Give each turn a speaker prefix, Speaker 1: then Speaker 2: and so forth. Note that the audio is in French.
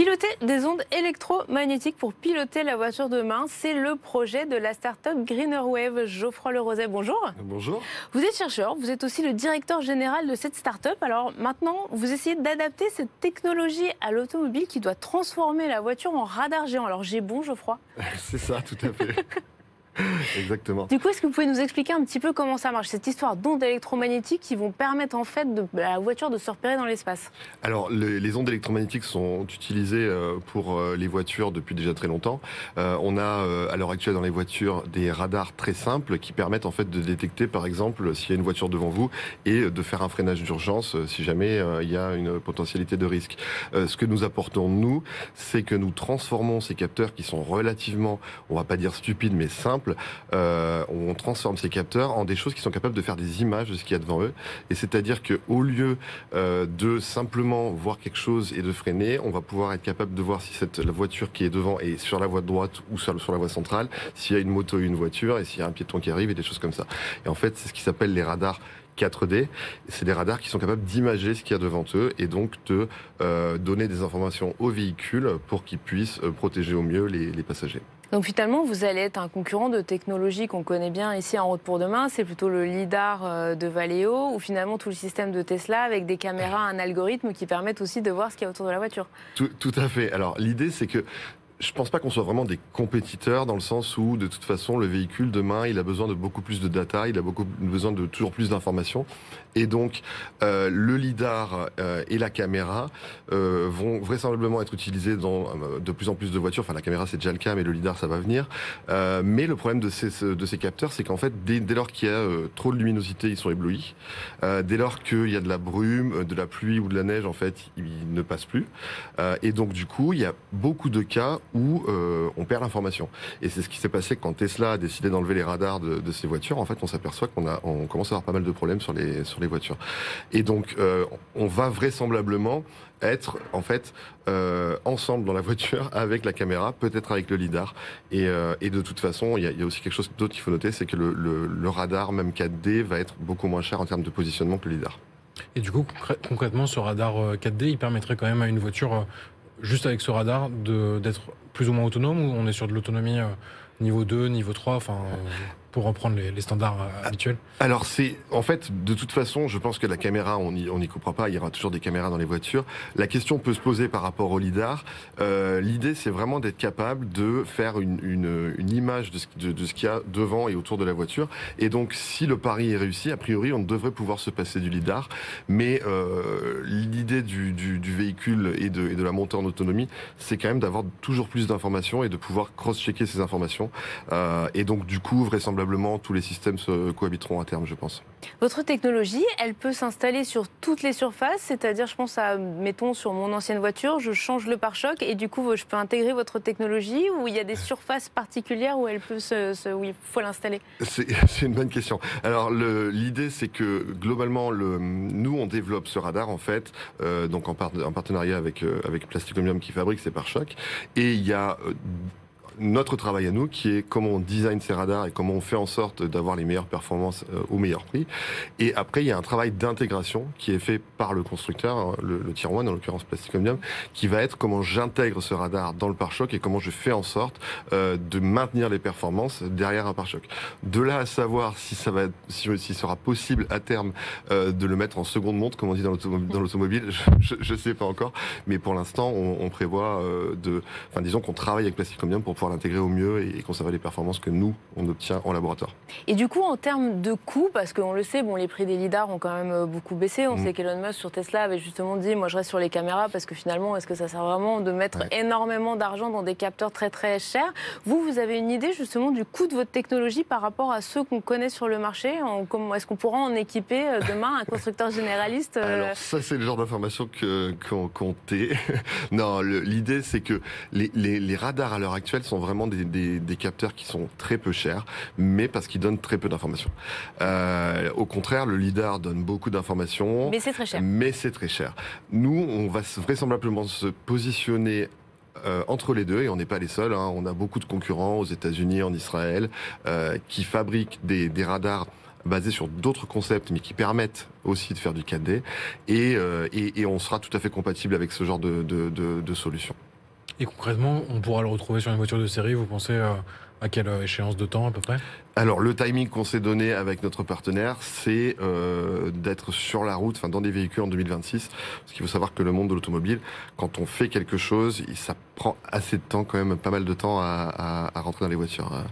Speaker 1: Piloter des ondes électromagnétiques pour piloter la voiture de demain, c'est le projet de la start-up GreenerWave. Geoffroy Lerozet, bonjour.
Speaker 2: Bonjour.
Speaker 1: Vous êtes chercheur, vous êtes aussi le directeur général de cette start-up. Alors maintenant, vous essayez d'adapter cette technologie à l'automobile qui doit transformer la voiture en radar géant. Alors j'ai bon, Geoffroy?
Speaker 2: C'est ça, tout à fait. Exactement.
Speaker 1: Du coup, est-ce que vous pouvez nous expliquer un petit peu comment ça marche, cette histoire d'ondes électromagnétiques qui vont permettre en fait de la voiture de se repérer dans l'espace?
Speaker 2: Alors, les ondes électromagnétiques sont utilisées pour les voitures depuis déjà très longtemps. On a à l'heure actuelle dans les voitures des radars très simples qui permettent en fait de détecter, par exemple, s'il y a une voiture devant vous et de faire un freinage d'urgence si jamais il y a une potentialité de risque. Ce que nous apportons nous, c'est que nous transformons ces capteurs qui sont relativement, on va pas dire stupides, mais simples. On transforme ces capteurs en des choses qui sont capables de faire des images de ce qu'il y a devant eux. Et c'est-à-dire qu'au lieu de simplement voir quelque chose et de freiner, on va pouvoir être capable de voir si la voiture qui est devant est sur la voie de droite ou sur la voie centrale, s'il y a une moto ou une voiture, et s'il y a un piéton qui arrive et des choses comme ça. Et en fait, c'est ce qui s'appelle les radars 4D. C'est des radars qui sont capables d'imager ce qu'il y a devant eux et donc de donner des informations aux véhicules pour qu'ils puissent protéger au mieux les passagers.
Speaker 1: Donc finalement, vous allez être un concurrent de technologie qu'on connaît bien ici en route pour demain. C'est plutôt le lidar de Valeo ou finalement tout le système de Tesla avec des caméras, un algorithme qui permettent aussi de voir ce qu'il y a autour de la voiture.
Speaker 2: Tout à fait. Alors l'idée, c'est que je pense pas qu'on soit vraiment des compétiteurs dans le sens où, de toute façon, le véhicule demain, il a besoin de beaucoup plus de data, il a besoin de toujours plus d'informations. Et donc, le lidar et la caméra vont vraisemblablement être utilisés dans de plus en plus de voitures. Enfin, la caméra, c'est déjà le cas, mais le lidar, ça va venir. Mais le problème de ces capteurs, c'est qu'en fait, dès lors qu'il y a trop de luminosité, ils sont éblouis. Dès lors qu'il y a de la brume, de la pluie ou de la neige, en fait, ils ne passent plus. Et donc, du coup, il y a beaucoup de cas où on perd l'information. Et c'est ce qui s'est passé quand Tesla a décidé d'enlever les radars de ses voitures. En fait, on s'aperçoit qu'on commence à avoir pas mal de problèmes sur les voitures. Et donc, on va vraisemblablement être en fait ensemble dans la voiture avec la caméra, peut-être avec le lidar. Et de toute façon, il y a aussi quelque chose d'autre qu'il faut noter, c'est que le radar, même 4D, va être beaucoup moins cher en termes de positionnement que le lidar.
Speaker 3: Et du coup, concrètement, ce radar 4D, il permettrait quand même à une voiture, juste avec ce radar, d'être plus ou moins autonome, ou on est sur de l'autonomie niveau 2, niveau 3, enfin, pour reprendre les standards habituels?
Speaker 2: Alors en fait, de toute façon, je pense que la caméra, on n'y coupera pas, il y aura toujours des caméras dans les voitures. La question peut se poser par rapport au lidar. L'idée, c'est vraiment d'être capable de faire une image de ce qu'il y a devant et autour de la voiture. Et donc, si le pari est réussi, a priori, on devrait pouvoir se passer du lidar. Mais l'idée du véhicule et de la montée en autonomie, c'est quand même d'avoir toujours plus d'informations et de pouvoir cross-checker ces informations. Et donc, du coup, vraisemblablement, tous les systèmes se cohabiteront à terme, je pense.
Speaker 1: Votre technologie, elle peut s'installer sur toutes les surfaces, c'est-à-dire, je pense à, mettons, sur mon ancienne voiture, je change le pare-choc et du coup, je peux intégrer votre technologie, ou il y a des surfaces particulières où elle peut où il faut l'installer?
Speaker 2: C'est une bonne question. Alors, l'idée, c'est que globalement, nous, on développe ce radar en fait, donc en partenariat avec Plastic Omnium qui fabrique ces pare-chocs, et il y a notre travail à nous, qui est comment on design ces radars et comment on fait en sorte d'avoir les meilleures performances au meilleur prix. Et après, il y a un travail d'intégration qui est fait par le constructeur, hein, le Tier 1, en l'occurrence Plastic Omnium, qui va être comment j'intègre ce radar dans le pare-choc et comment je fais en sorte de maintenir les performances derrière un pare-choc. De là à savoir si s'il sera possible à terme de le mettre en seconde montre, comme on dit dans l'automobile, je sais pas encore, mais pour l'instant, on prévoit disons qu'on travaille avec Plastic Omnium pour pouvoir l'intégrer au mieux et conserver les performances que nous, on obtient en laboratoire.
Speaker 1: Et du coup, en termes de coûts, parce qu'on le sait, les prix des lidars ont quand même beaucoup baissé. On sait qu'Elon Musk sur Tesla avait justement dit, moi je reste sur les caméras parce que finalement, est-ce que ça sert vraiment de mettre énormément d'argent dans des capteurs très très chers? Vous avez une idée justement du coût de votre technologie par rapport à ceux qu'on connaît sur le marché? Est-ce qu'on pourra en équiper demain un constructeur généraliste?
Speaker 2: Alors ça, c'est le genre d'information qu'on tait. Non, l'idée, c'est que les radars à l'heure actuelle sont vraiment des capteurs qui sont très peu chers, mais parce qu'ils donnent très peu d'informations. Au contraire, le lidar donne beaucoup d'informations.
Speaker 1: Mais c'est très cher.
Speaker 2: Mais c'est très cher. Nous, on va vraisemblablement se positionner entre les deux, et on n'est pas les seuls, hein. On a beaucoup de concurrents aux États-Unis, en Israël, qui fabriquent des radars basés sur d'autres concepts, mais qui permettent aussi de faire du 4D, et on sera tout à fait compatible avec ce genre de solution.
Speaker 3: Et concrètement, on pourra le retrouver sur une voiture de série, vous pensez à quelle échéance de temps à peu près?
Speaker 2: Alors, le timing qu'on s'est donné avec notre partenaire, c'est d'être sur la route, dans des véhicules en 2026. Parce qu'il faut savoir que le monde de l'automobile, quand on fait quelque chose, ça prend assez de temps, quand même, pas mal de temps à rentrer dans les voitures.